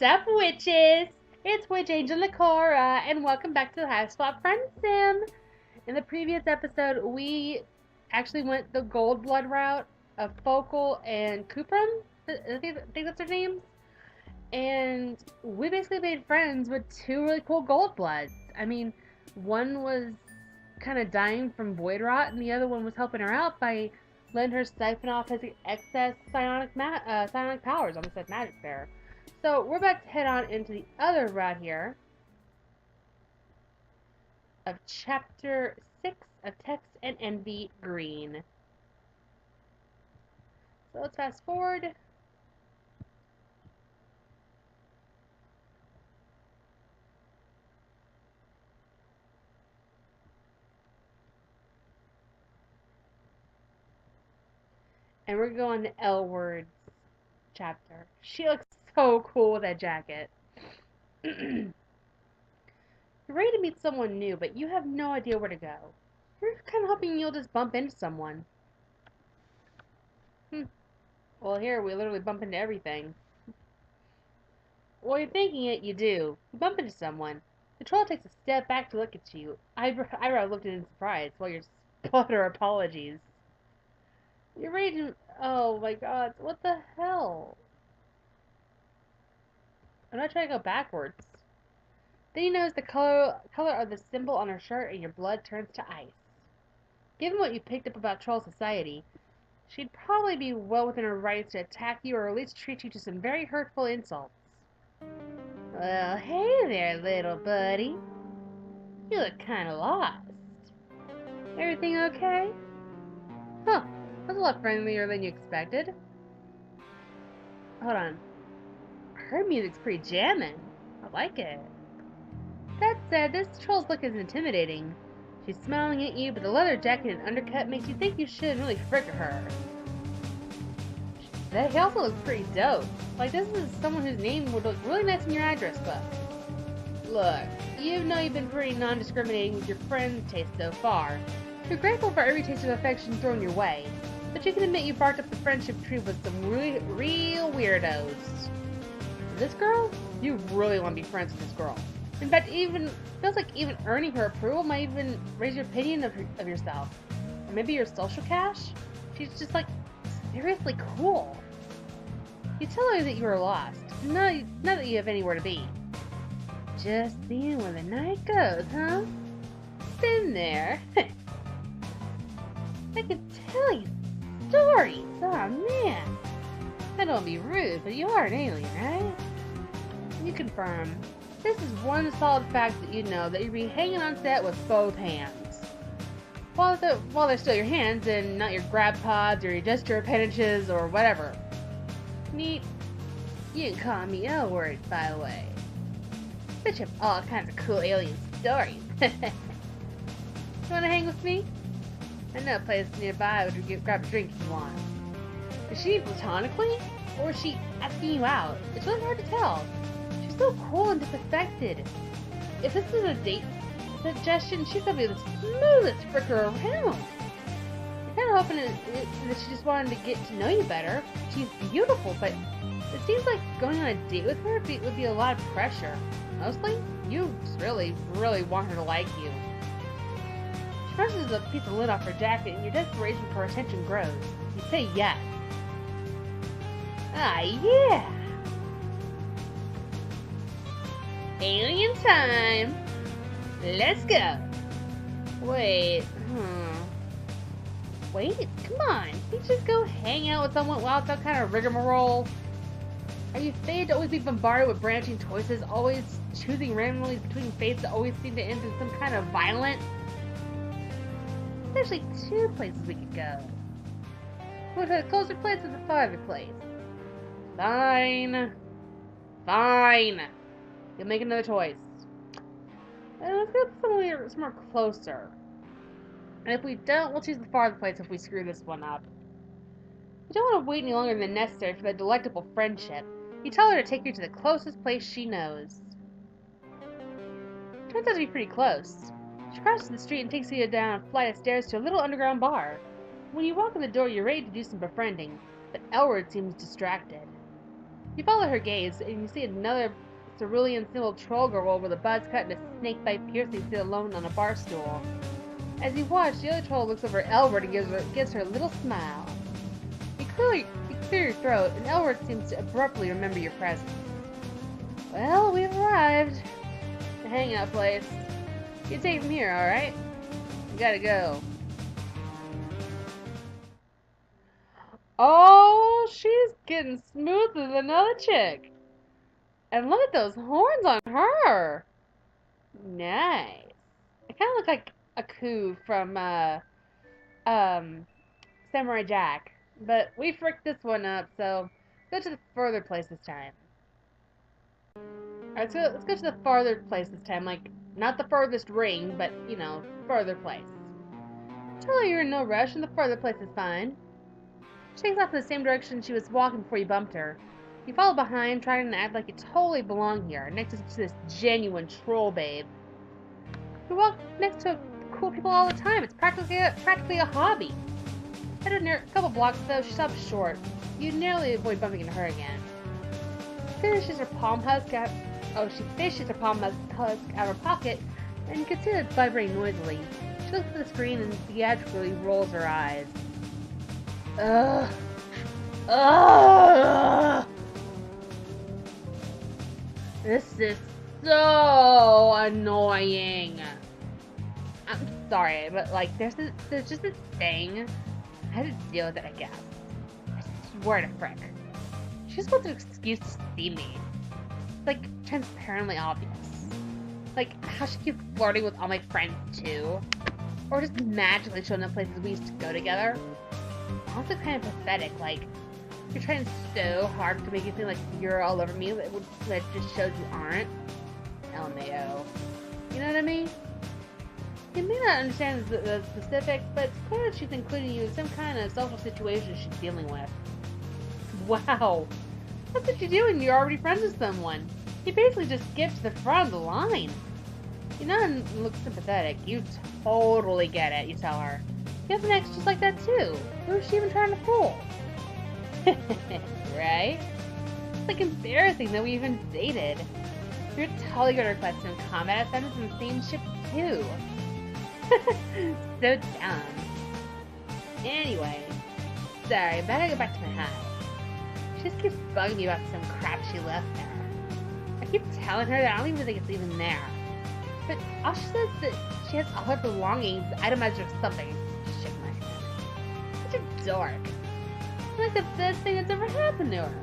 What's up, witches? It's Witch Angel Nakora, and welcome back to the Hiveswap Friendsim. In the previous episode, we actually went the gold blood route of Focal and Kuprum. I think that's their names. And we basically made friends with two really cool gold bloods. I mean, one was kind of dying from void rot, and the other one was helping her out by letting her siphon off his excess psionic powers. Almost said magic there. So we're about to head on into the other route here of Chapter 6 of Text and Envy Green. So let's fast forward. And we're going to Elwurd's chapter. She looks so cool with that jacket. You're ready to meet someone new, but you have no idea where to go. You're kind of hoping you'll just bump into someone. Well, here we literally bump into everything. While you're thinking it, you do. You bump into someone. The troll takes a step back to look at you. Eyebrow lifted in surprise while you sputter apologies. You're ready to... Oh my god, what the hell? I'm not trying to go backwards. Then you notice the color of the symbol on her shirt and your blood turns to ice. Given what you picked up about troll society, she'd probably be well within her rights to attack you or at least treat you to some very hurtful insults. Well, hey there, little buddy. You look kinda lost. Everything okay? Huh, that's a lot friendlier than you expected. Hold on. Her music's pretty jammin'. I like it. That said, this troll's look is intimidating. She's smiling at you, but the leather jacket and undercut makes you think you should really frick her. He also looks pretty dope. Like, this is someone whose name would look really nice in your address book. Look, you know you've been pretty non-discriminating with your friend's taste so far. You're grateful for every taste of affection thrown your way, but you can admit you barked up the friendship tree with some real weirdos. This girl? You really want to be friends with this girl. In fact, feels like even earning her approval might even raise your opinion of yourself. Or maybe your social cash? She's just like, seriously cool. You tell her that you are lost, not that you have anywhere to be. Just seeing where the night goes, huh? Been there. I could tell you stories. Oh man. I don't be rude, but you are an alien, right? You confirm. This is one solid fact that you know, that you'd be hanging on set with both hands. While they're still your hands and not your grab pods or your gesture appendages or whatever. Neat. You can call me Elwurd, by the way. Bitch have all kinds of cool alien stories. You wanna hang with me? I know a place nearby where you grab a drink if you want. Is she platonically? Or is she asking you out? It's really hard to tell. She's so cool and disaffected. If this is a date suggestion, she's gonna be the smoothest fricker around. I'm kinda hoping that she just wanted to get to know you better. She's beautiful, but it seems like going on a date with her would be a lot of pressure. Mostly, you just really, really want her to like you. She brushes a piece of lint off her jacket and your desperation for attention grows. You say yes. Ah, yeah! Alien time! Let's go! Wait, Wait, come on! You just go hang out with someone without some kind of rigmarole? Are you fated to always be bombarded with branching choices, always choosing randomly between fates that always seem to end in some kind of violent? There's actually two places we could go. Go to the closer place or the farther place? Fine. Fine. You'll make another choice. Let's go somewhere closer. And if we don't, we'll choose the farther place if we screw this one up. You don't want to wait any longer than necessary for that delectable friendship. You tell her to take you to the closest place she knows. Turns out to be pretty close. She crosses the street and takes you down a flight of stairs to a little underground bar. When you walk in the door, you're ready to do some befriending, but Elwurd seems distracted. You follow her gaze, and you see another Cerulean symbol troll girl with a buzz cut and a snake-bite piercing sit alone on a bar stool. As you watch, the other troll looks over at Elwurd and gives her a little smile. You clear your throat, and Elwurd seems to abruptly remember your presence. Well, we've arrived. The hangout place. You take it from here, alright? You gotta go. Oh, she's getting smoother than another chick. And look at those horns on her. Nice. It kind of looks like a coup from, Samurai Jack. But we fricked this one up, so go to the further place this time. Alright, so let's go to the farther place this time. Like, not the furthest ring, but, you know, further place. Tell her you're in no rush and the further place is fine. She takes off in the same direction she was walking before you bumped her. You follow behind, trying to act like you totally belong here, next to this genuine troll babe. You walk next to cool people all the time. It's practically a hobby. Head a couple blocks though, she stops short. You narrowly avoid bumping into her again. She fishes her palm husk out of her pocket, and you can see it vibrating noisily. She looks at the screen and theatrically rolls her eyes. Ugh. Ugh. This is so annoying. I'm sorry, but like, there's just this thing. I had to deal with it, I guess. I swear to frick. She just wants an excuse to see me. It's like transparently obvious. Like how she keeps flirting with all my friends too. Or just magically showing up places we used to go together. Also kind of pathetic, like you're trying so hard to make it seem like you're all over me, that just shows you aren't. LMAO. You know what I mean? You may not understand the specifics, but it's clear that she's including you in some kind of social situation she's dealing with. Wow. That's what you do when you're already friends with someone. You basically just skip to the front of the line. You know, and look sympathetic. You totally get it, you tell her. You have an ex just like that too. Who is she even trying to fool? Right? It's like embarrassing that we even dated. You're totally gonna request some combat assignments in the same ship too. So dumb. Anyway, sorry, I better go back to my hive. She just keeps bugging me about some crap she left there. I keep telling her that I don't even think it's even there. But all she says is that she has all her belongings itemized or something. Shit my head. Such a dork. It's like the best thing that's ever happened to her.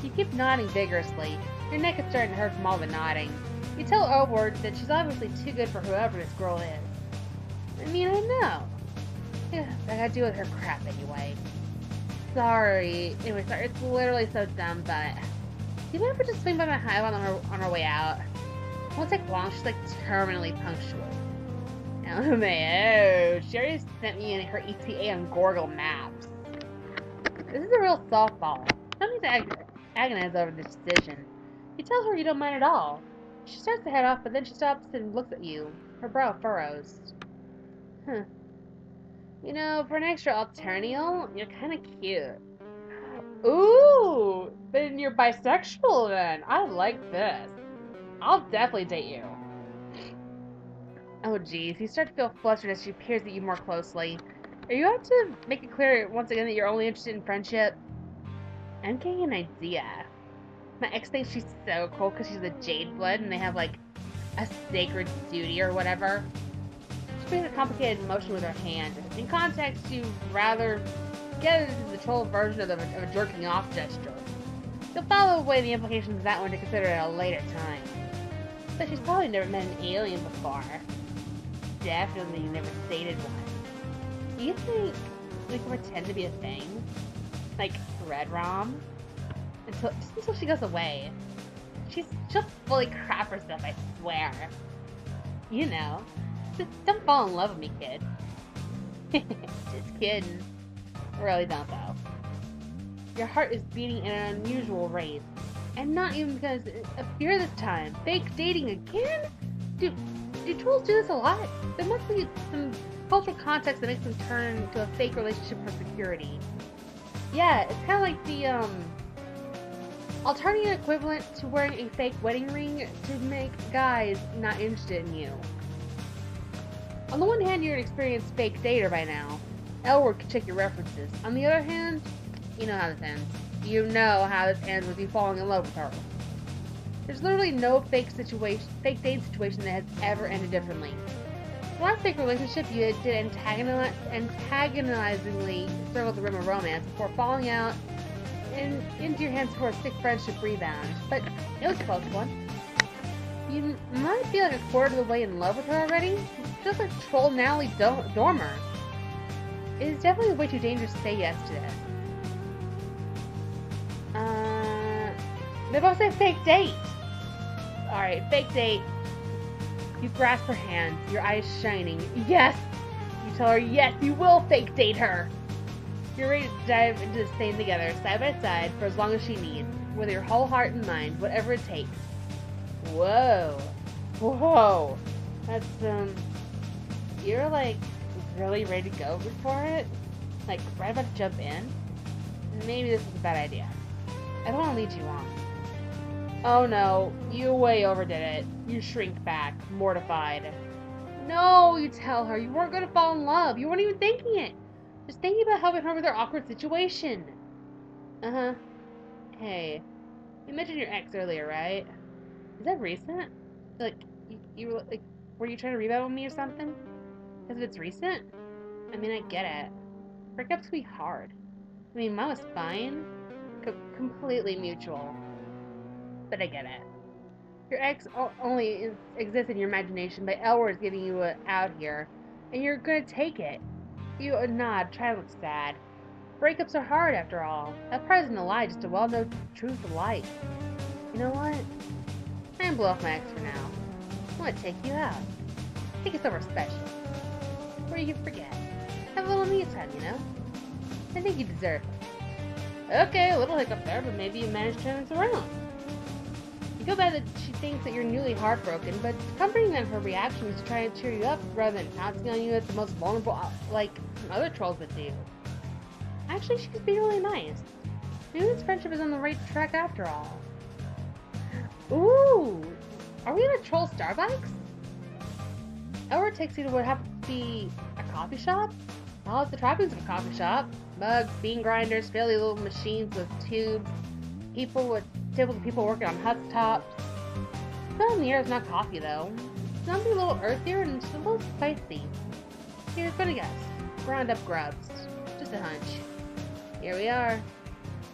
You keep nodding vigorously. Your neck is starting to hurt from all the nodding. You tell Elwurd that she's obviously too good for whoever this girl is. I mean, I know. Yeah, I gotta deal with her crap anyway. Sorry. Anyway, sorry. It's literally so dumb, but do you ever just swing by my hive on her way out? It won't take long. She's like terminally punctual. LMAO. She already sent me in her ETA on Gorgle Maps. This is a real softball. Don't need to agonize over this decision. You tell her you don't mind at all. She starts to head off, but then she stops and looks at you. Her brow furrows. Huh. You know, for an extra alternial, you're kind of cute. Ooh, then you're bisexual then. I like this. I'll definitely date you. Oh geez, you start to feel flustered as she peers at you more closely. Are you out to make it clear once again that you're only interested in friendship? I'm getting an idea. My ex thinks she's so cool because she's a Jade blood and they have like a sacred duty or whatever. She makes a complicated motion with her hand. In context, you rather get it as the troll version of a jerking off gesture. You'll follow away the implications of that one to consider at a later time. But she's probably never met an alien before. Definitely never dated one. Do you think we can pretend to be a thing? Like Red Rom? Until she goes away. She'll fully crap herself, I swear. You know. Just don't fall in love with me, kid. Just kidding. Really don't, though. Your heart is beating at an unusual rate. And not even because of fear this time. Fake dating again? Do trolls do this a lot? There must be some cultural context that makes them turn into a fake relationship for security. Yeah, it's kind of like the, Alternating equivalent to wearing a fake wedding ring to make guys not interested in you. On the one hand, you're an experienced fake dater by now. Elwurd can check your references. On the other hand, you know how this ends. You know how this ends with you falling in love with her. There's literally no fake date situation that has ever ended differently. The last fake relationship you did antagonizingly circle the rim of romance before falling out and into your hands for a sick friendship rebound. But it was a close one. You might be like a quarter of the way in love with her already. Just like troll Natalie Dormer. It is definitely way too dangerous to say yes to this. They both say fake date. Alright, fake date. You grasp her hand, your eyes shining. Yes! You tell her, yes, you will fake date her. You're ready to dive into this thing together, side by side, for as long as she needs. With your whole heart and mind, whatever it takes. Whoa. Whoa. That's, you're, like, really ready to go for it? Like, right about to jump in? Maybe this is a bad idea. I don't want to lead you on. Oh no, you way overdid it. You shrink back, mortified. No, you tell her, you weren't going to fall in love. You weren't even thinking it. Just thinking about helping her with her awkward situation. Uh-huh. Hey, you mentioned your ex earlier, right? Is that recent? Like, you were, like, were you trying to rebound with me or something? Because if it's recent, I mean, I get it. Breakups can be hard. I mean, mine was fine. Completely mutual. But I get it. Your ex only exists in your imagination, but Elwurd is giving you out here, and you're gonna take it. You nod, try to look sad. Breakups are hard, after all. That part isn't a lie, just a well-known truth of life. You know what? I'm gonna blow off my ex for now. I want to take you out. Take you somewhere special. Where you can forget. Have a little me time, you know? I think you deserve it. Okay, a little hiccup there, but maybe you managed to turn this around. You feel bad that she thinks that you're newly heartbroken, but it's comforting that her reaction is to try and cheer you up rather than pouncing on you as the most vulnerable, like other trolls would do. Actually, she's being really nice. Maybe this friendship is on the right track after all. Ooh! Are we in a troll Starbucks? Elwurd takes you to what happens to be a coffee shop? Well, it's the trappings of a coffee shop. Mugs, bean grinders, fairly little machines with tubes, tables of people working on husk-tops. The smell in the air is not coffee, though. It's something a little earthier and just a little spicy. Here's what I guess. Ground up grubs. Just a hunch. Here we are.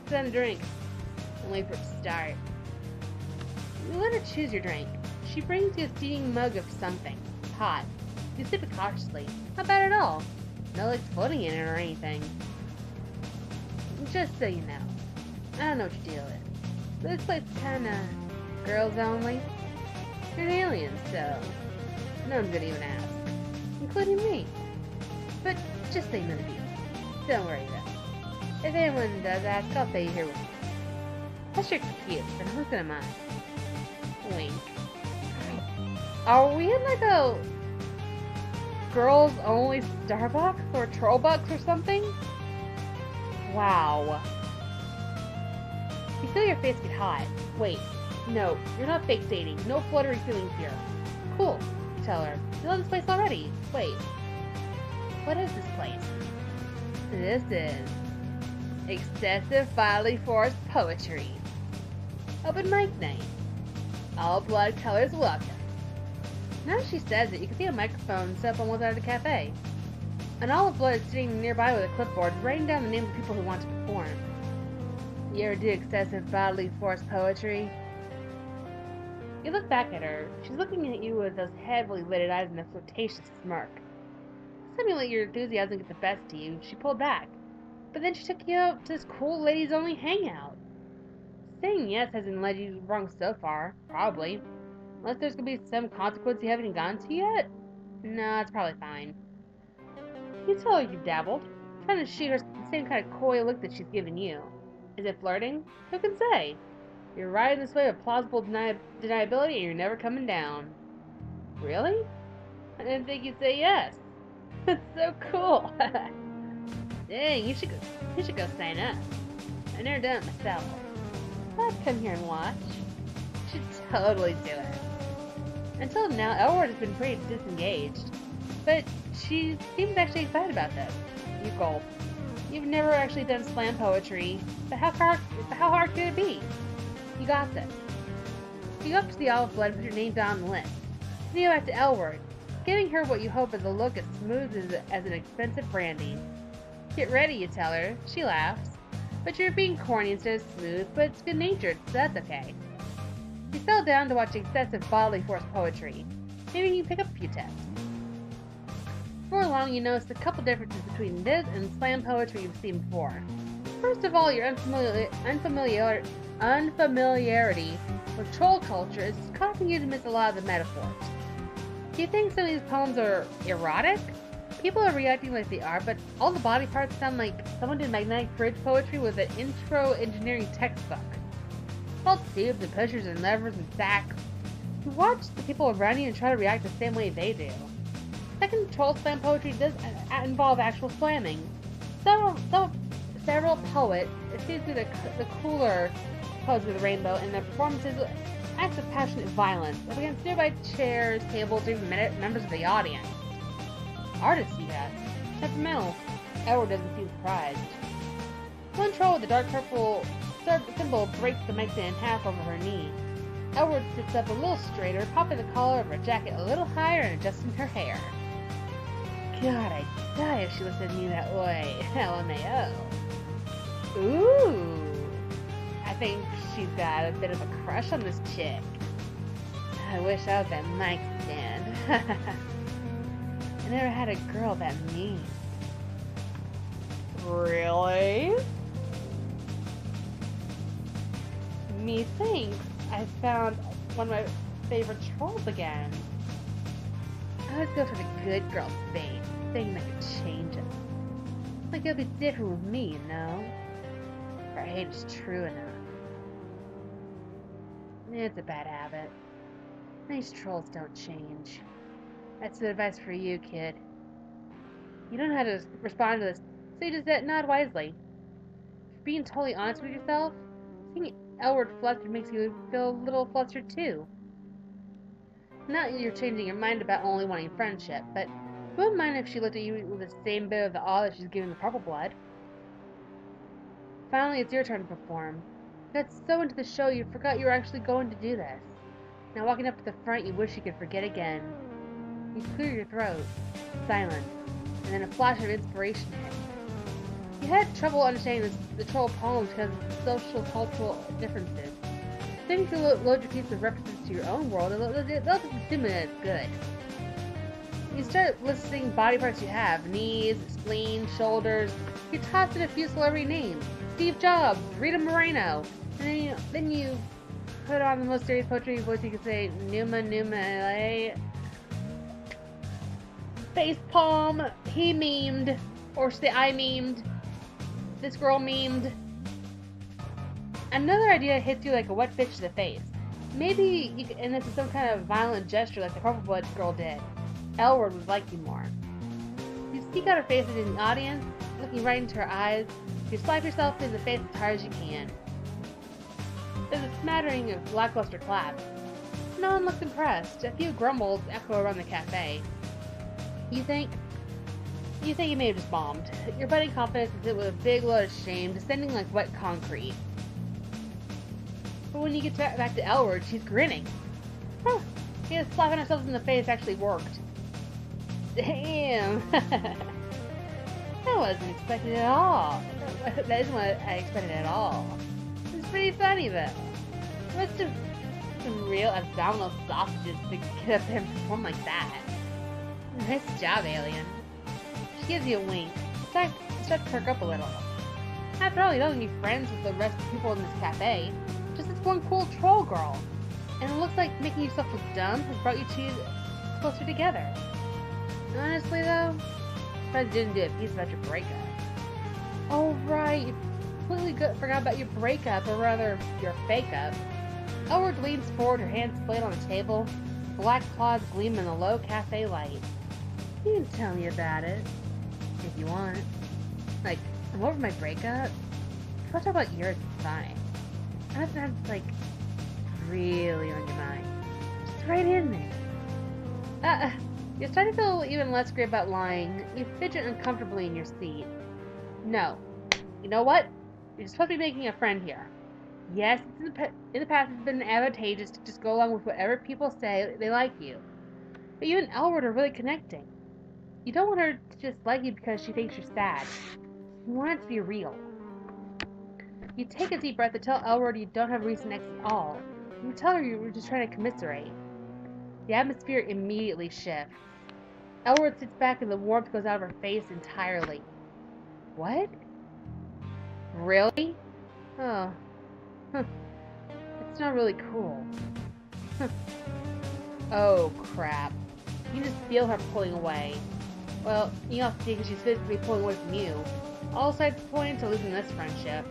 Sit down and drink. And wait for it to start. You let her choose your drink. She brings you a steaming mug of something. Hot. You sip it cautiously. Not bad at all. No like floating in it or anything. Just so you know. I don't know what you deal with. But this place is kinda girls only. You're an alien, so no one's gonna even ask. Including me. But just so you know the deal. Don't worry though. If anyone does ask, I'll stay here with you. That's your cute, and who's gonna mind? Wink. Are we in like a girls only Starbucks or Trollbucks or something? Wow. You feel your face get hot. Wait, no, you're not fake dating. No fluttery feelings here. Cool, you tell her. You love this place already. Wait, what is this place? This is excessive finely forced poetry. Open mic night. All blood colors welcome. Now she says it, you can see a microphone set up on one side of the cafe. An olive blood is sitting nearby with a clipboard, writing down the names of people who want to perform. You ever do excessive bodily force poetry? You look back at her. She's looking at you with those heavily lidded eyes and a flirtatious smirk. Something like your enthusiasm get the best of you, she pulled back. But then she took you out to this cool ladies-only hangout. Saying yes hasn't led you wrong so far, probably. Unless there's gonna be some consequence you haven't gotten to yet? No, it's probably fine. You tell her you've dabbled, trying to shoot her the same kind of coy look that she's given you. Is it flirting? Who can say? You're riding this wave of plausible deniability and you're never coming down. Really? I didn't think you'd say yes. That's so cool. Dang, you should go sign up. I've never done it myself. I'd come here and watch. Should totally do it. Until now, Elwurd has been pretty disengaged, but she seems actually excited about this. You gulp. You've never actually done slam poetry, but how hard could it be? You got this. You go up to the Olive Blood and put your name down on the list. Then you go back to Elwurd, giving her what you hope is a look as smooth as an expensive brandy. Get ready, you tell her. She laughs. But you're being corny instead of smooth, but it's good-natured, so that's okay. You settle down to watch excessive bodily force poetry. Maybe you can pick up a few tips. Before long, you notice a couple differences between this and slam poetry you've seen before. First of all, your unfamiliarity with troll culture is causing you to miss a lot of the metaphors. Do you think some of these poems are erotic? People are reacting like they are, but all the body parts sound like someone did magnetic bridge poetry with an intro engineering textbook. It's all tubes and pushers and levers and sacks. You watch the people around you and try to react the same way they do. Second, troll slam poetry does involve actual slamming. Several poets see through the cooler poets of the rainbow and their performances acts of passionate violence up against nearby chairs, tables, or even members of the audience. Artists see that. Temperamental. Elwurd doesn't seem surprised. One troll with a dark purple symbol breaks the mic in half over her knee. Elwurd sits up a little straighter, popping the collar of her jacket a little higher and adjusting her hair. God, I'd die if she looked at me that way. LMAO. Ooh. I think she's got a bit of a crush on this chick. I wish I was that mic stand. I never had a girl that mean. Really? Methinks I found one of my favorite trolls again. I would go for the good girl's fate, thing that could change it. Like it'll be different with me, you know? Her hate is true enough. It's a bad habit. These trolls don't change. That's the advice for you, kid. You don't know how to respond to this, so you just nod wisely. If being totally honest with yourself, seeing Elwurd flustered makes you feel a little flustered too. Not that you're changing your mind about only wanting friendship, but you wouldn't mind if she looked at you with the same bit of the awe that she's giving the purple blood. Finally, it's your turn to perform. You got so into the show you forgot you were actually going to do this. Now walking up to the front, you wish you could forget again. You clear your throat, silence, and then a flash of inspiration hits. You had trouble understanding the troll poems because of the social cultural differences. Then you can load your piece of references to your own world, and they'll just assume that it's good. You start listing body parts you have: knees, spleen, shoulders. You toss in a few celebrity names: Steve Jobs, Rita Moreno, and then you put on the most serious poetry voice you can say: Numa, face palm, he memed, or say I memed, this girl memed. Another idea hits you like a wet fish to the face. Maybe you could, and this is some kind of violent gesture like the purple blood girl did. Elwurd would like you more. You seek out her face in the audience, looking right into her eyes. You slap yourself in the face as hard as you can. There's a smattering of lackluster claps. No one looks impressed. A few grumbles echo around the cafe. You think you may have just bombed. Your budding confidence is hit with a big load of shame, descending like wet concrete. But when you get back to Elwurd, she's grinning. Huh, yeah, slapping ourselves in the face actually worked. Damn! That wasn't expected at all. That isn't what I expected at all. It's pretty funny though. Must have some real abdominal sausages to get up there and perform like that. Nice job, alien. She gives you a wink. Start to perk up a little. After all, you don't need friends with the rest of the people in this cafe. Just this one cool troll girl. And it looks like making yourself look dumb has brought you two closer together. Honestly though, I didn't do a piece about your breakup. Oh right, you completely forgot about your breakup, or rather, your fake-up. Elwurd leans forward, her hands splayed on the table. Black claws gleam in the low cafe light. You can tell me about it, if you want. Like, I'm over my breakup. If I talk about yours, it's fine. Unless that's like really on your mind. Just right in there. You're starting to feel even less great about lying. You fidget uncomfortably in your seat. No. You know what? You're supposed to be making a friend here. Yes, in the past it's been advantageous to just go along with whatever people say they like you. But you and Elwurd are really connecting. You don't want her to just like you because she thinks you're sad. You want it to be real. You take a deep breath and tell Elwurd you don't have a reason to exit at all. You tell her you were just trying to commiserate. The atmosphere immediately shifts. Elwurd sits back and the warmth goes out of her face entirely. What? Really? Oh. Huh. That's not really cool. Huh. Oh, crap. You just feel her pulling away. Well, you also see because she's physically pulling away from you. All sides pointing to losing this friendship.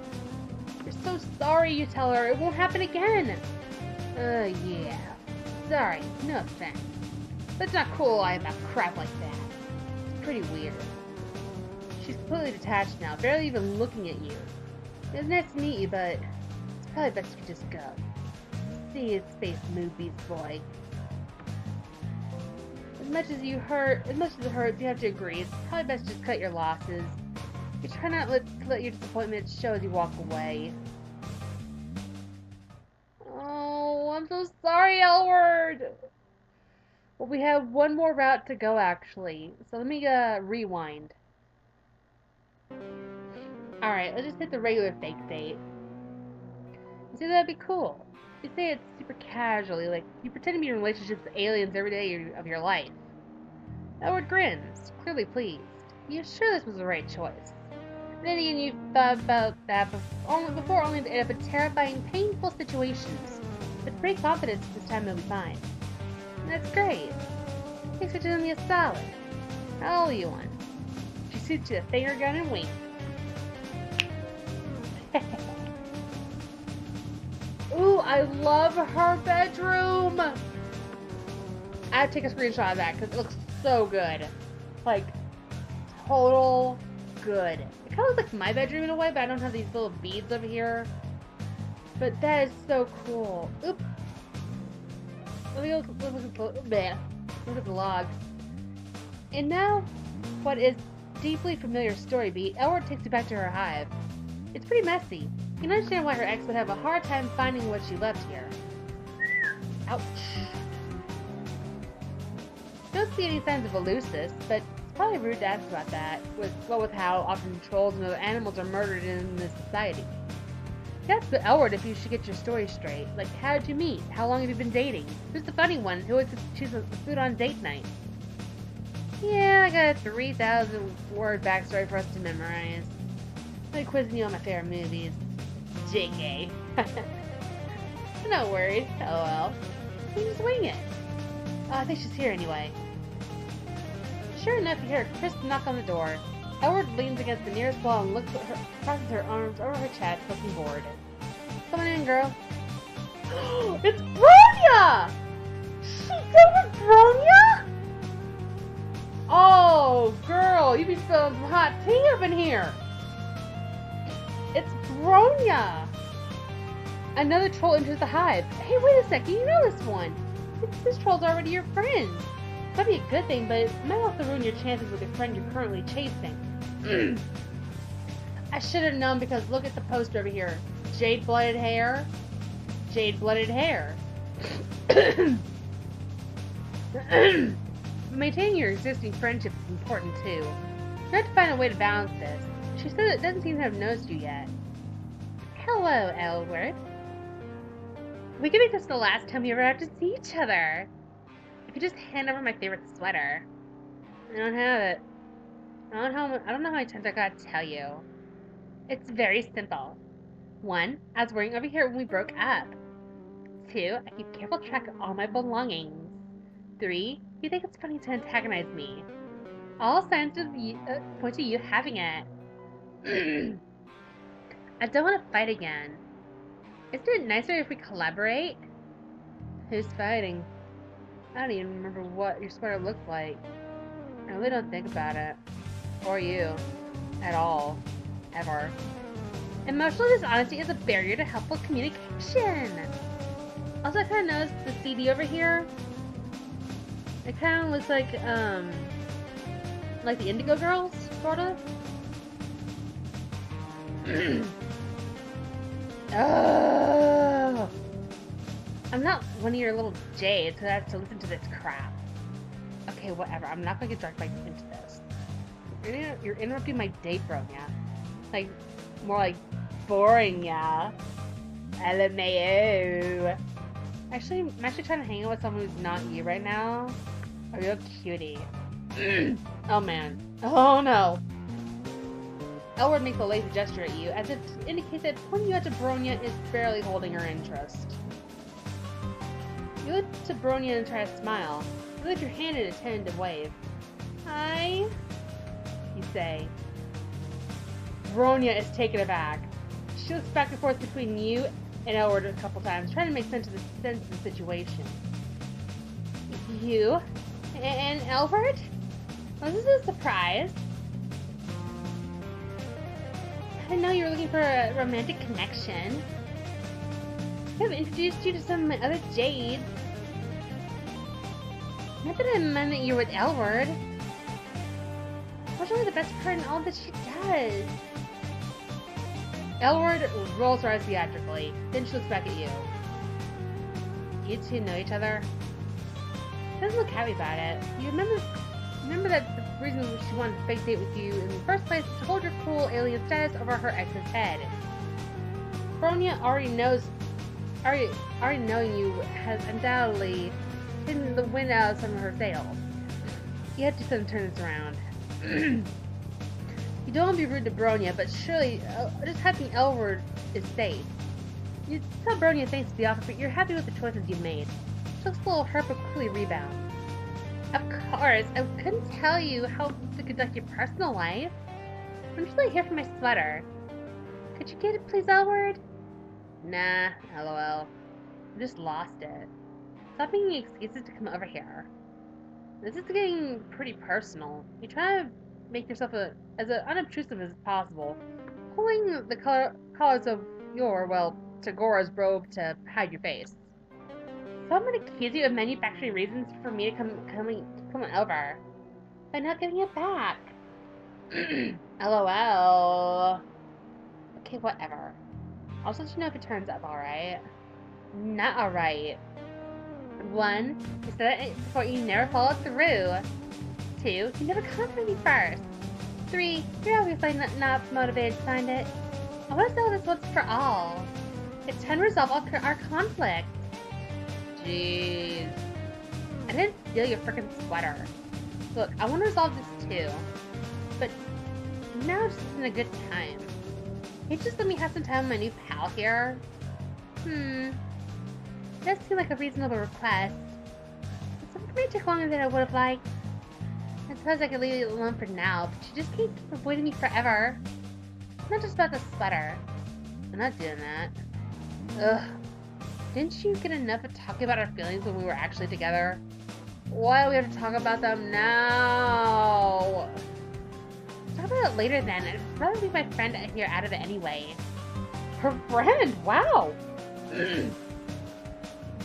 You're so sorry, you tell her. It won't happen again. Yeah. Sorry. No offense. But it's not cool to lie about crap like that. It's pretty weird. She's completely detached now, barely even looking at you. It was nice to meet you, but it's probably best you just go. See you, space movies, boy. As much as it hurts, you have to agree. It's probably best to just cut your losses. You try not to let your disappointment show as you walk away. Oh, I'm so sorry, Elwurd. Well, we have one more route to go, actually. So let me rewind. Alright, let's just hit the regular fake date. You see, that'd be cool. You say it super casually, like you pretend to be in relationships with aliens every day of your life. Elwurd grins, clearly pleased. You're sure this was the right choice. Then again, you thought about that before only to end up in terrifying, painful situations. With great confidence this time it'll be fine. And that's great. Thanks for doing me a solid. How old are you on? She shoots you a finger gun and winks. Ooh, I love her bedroom! I have to take a screenshot of that because it looks so good. Like, total good. It kind of looks like my bedroom in a way, but I don't have these little beads over here. But that is so cool. Oop. Let me look at the logs. And now, what is deeply familiar story beat, Elwurd takes you back to her hive. It's pretty messy. You can understand why her ex would have a hard time finding what she left here. Ouch. Don't see any signs of elusiveness, but it's probably rude to ask about that, with how often trolls and other animals are murdered in this society. You ask Elwurd if you should get your story straight. Like, how did you meet? How long have you been dating? Who's the funny one? Who always chooses the food on date night? Yeah, I got a 3,000-word backstory for us to memorize. I'm quizzing you on my favorite movies. JK. No worries. LOL. You just wing it. Oh, I think she's here anyway. Sure enough, you hear a crisp knock on the door. Elwurd leans against the nearest wall and looks at her, crosses her arms over her chest, looking bored. Come on in, girl. It's Bronya! She's over Bronya? Oh, girl, you be spilling some hot tea up in here. It's Bronya! Another troll enters the hive. Hey, wait a second, you know this one. This troll's already your friend. Might be a good thing, but it might also ruin your chances with your friend you're currently chasing. I should have known because look at the poster over here. Jade-blooded hair. Jade-blooded hair. Maintaining your existing friendship is important too. You have to find a way to balance this. She said it doesn't seem to have noticed you yet. Hello, Elwurd. We can make this the last time we ever have to see each other. I could just hand over my favorite sweater. I don't have it. I don't know how many times I gotta tell you. It's very simple. 1, I was wearing over here when we broke up. 2, I keep careful track of all my belongings. 3, you think it's funny to antagonize me. All signs point to you having it. I don't want to fight again. Isn't it nicer if we collaborate? Who's fighting? I don't even remember what your sweater looked like. I really don't think about it. Or you. At all. Ever. Emotional dishonesty is a barrier to helpful communication. Also, I kind of noticed the CD over here. It kind of looks like the Indigo Girls, sort of. Oh, I'm not one of your little jades who has to listen to this crap. Okay, whatever. I'm not gonna get dragged back into this. You're interrupting my date, Bronya. Like, more like boring, yeah. LMAO. Actually, I'm actually trying to hang out with someone who's not you right now. A real cutie. Oh man. Oh no. Elwurd makes a lazy gesture at you, as if to indicate that pointing you out to Bronya is barely holding her interest. You look to Bronya and try to smile. You lift your hand in a tentative wave. Hi, you say. Bronya is taken aback. She looks back and forth between you and Elwurd a couple times, trying to make sense of the situation. You? And Elwurd? Well, this is a surprise. I didn't know you were looking for a romantic connection. I have introduced you to some of my other jades. Not that I meant that you were with Elwurd. Fortunately, the best part in all that she does. Elwurd rolls her eyes theatrically, then she looks back at you. You two know each other? She doesn't look happy about it. You remember that the reason she wanted to fake date with you in the first place is to hold your cool alien status over her ex's head. Bronya already knowing you has undoubtedly taken the wind out of some of her sails. You have to do something to turn this around. You don't want to be rude to Bronya, but surely just having Elwurd is safe. You tell Bronya thanks for the offer, but you're happy with the choices you've made. She looks a little hurt, but quickly rebounds. Of course, I couldn't tell you how to conduct your personal life. I'm just like here for my sweater. Could you get it, please, Elwurd? Nah, lol. I just lost it. Stop making excuses to come over here. This is getting pretty personal. You try to make yourself as unobtrusive as possible, pulling the collars of Tagora's robe to hide your face. So I'm gonna accuse you of manufacturing reasons for me to come over by not giving it back. LOL. Okay, whatever. I'll just let you know if it turns up alright. Not alright. 1, you said it before you never followed through. 2, you never contacted me first. 3, you're obviously not motivated to find it. I want to settle this once for all. It's time to resolve our conflict. Jeez. I didn't steal your frickin' sweater. Look, I want to resolve this too. But now just isn't a good time. Can you just let me have some time with my new pal here? It does seem like a reasonable request. It may take longer than I would have liked. I suppose I could leave you alone for now, but you just can't keep avoiding me forever. It's not just about the sweater. I'm not doing that. Ugh. Didn't you get enough of talking about our feelings when we were actually together? Why do we have to talk about them now? Talk about it later then. I'd rather leave my friend here out of it anyway. Her friend? Wow!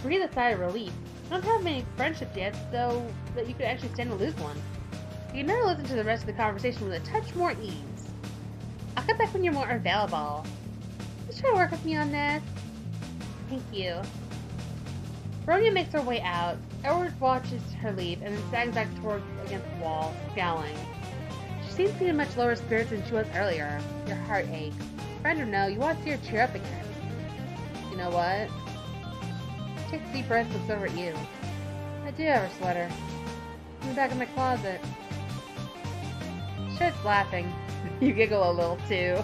Breathe a sigh of relief. I don't have many friendships yet, so that you could actually stand to lose one. You can now listen to the rest of the conversation with a touch more ease. I'll get back when you're more available. Just try to work with me on this. Thank you. Bronya makes her way out. Elwurd watches her leave and then sags back against the wall, scowling. She seems to be in much lower spirits than she was earlier. Your heart aches. Friend or no, you want to see her cheer up again. You know what? Take a deep breath and looks over at you. I do have her sweater. In the back of my closet. She starts laughing. You giggle a little too.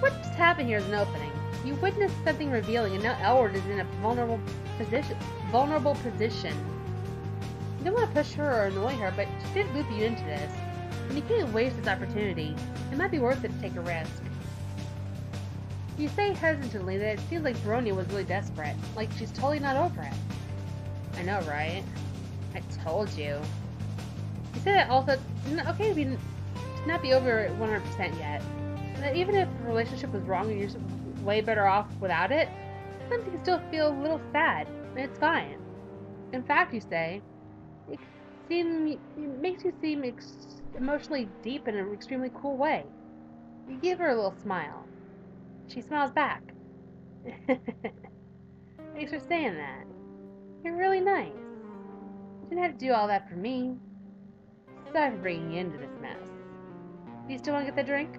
What just happened here is an opening. You witnessed something revealing, and now Elwurd is in a vulnerable position. You don't want to push her or annoy her, but she did loop you into this. And you can't waste this opportunity. It might be worth it to take a risk. You say hesitantly that it seems like Bronya was really desperate, like she's totally not over it. I know, right? I told you. You said that also, okay, to not be over 100% yet. That even if the relationship was wrong and you're way better off without it, sometimes you can still feel a little sad, and it's fine. In fact, you say, it makes you seem emotionally deep in an extremely cool way. You give her a little smile. She smiles back. Thanks for saying that. You're really nice. You didn't have to do all that for me. Sorry for bringing you into this mess. Do you still want to get the drink?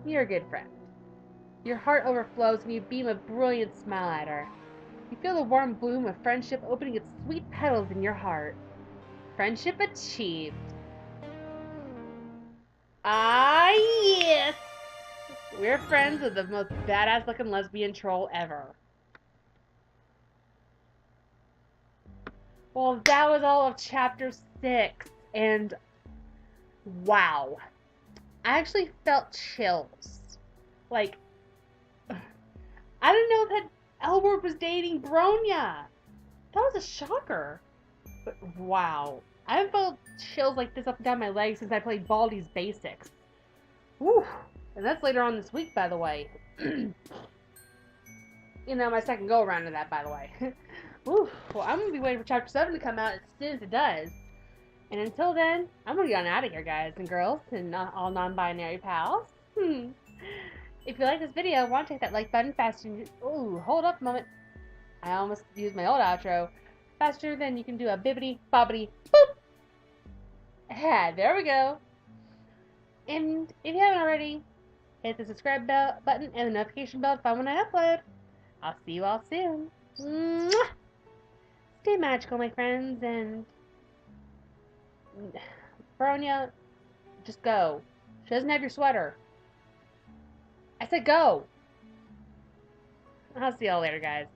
You're a good friend. Your heart overflows and you beam a brilliant smile at her. You feel the warm bloom of friendship opening its sweet petals in your heart. Friendship achieved. Ah, yes! We're friends with the most badass looking lesbian troll ever. Well, that was all of chapter 6, and wow. I actually felt chills. Like, I didn't know that Elwurd was dating Bronya. That was a shocker. But wow. I haven't felt chills like this up and down my legs since I played Baldi's Basics. Whew. And that's later on this week, by the way. You know, my second go around of that, by the way. Whew. Well, I'm going to be waiting for chapter 7 to come out as soon as it does. And until then, I'm going to get on out of here, guys and girls, and all non-binary pals. If you like this video, want to hit that like button faster. Ooh, hold up a moment. I almost used my old outro. Faster than you can do a bibbity bobbity boop. Yeah, there we go. And if you haven't already, hit the subscribe button and the notification bell to find when I upload. I'll see you all soon. Mwah! Stay magical, my friends, and Bronya, just go. She doesn't have your sweater. I said go. I'll see y'all later, guys.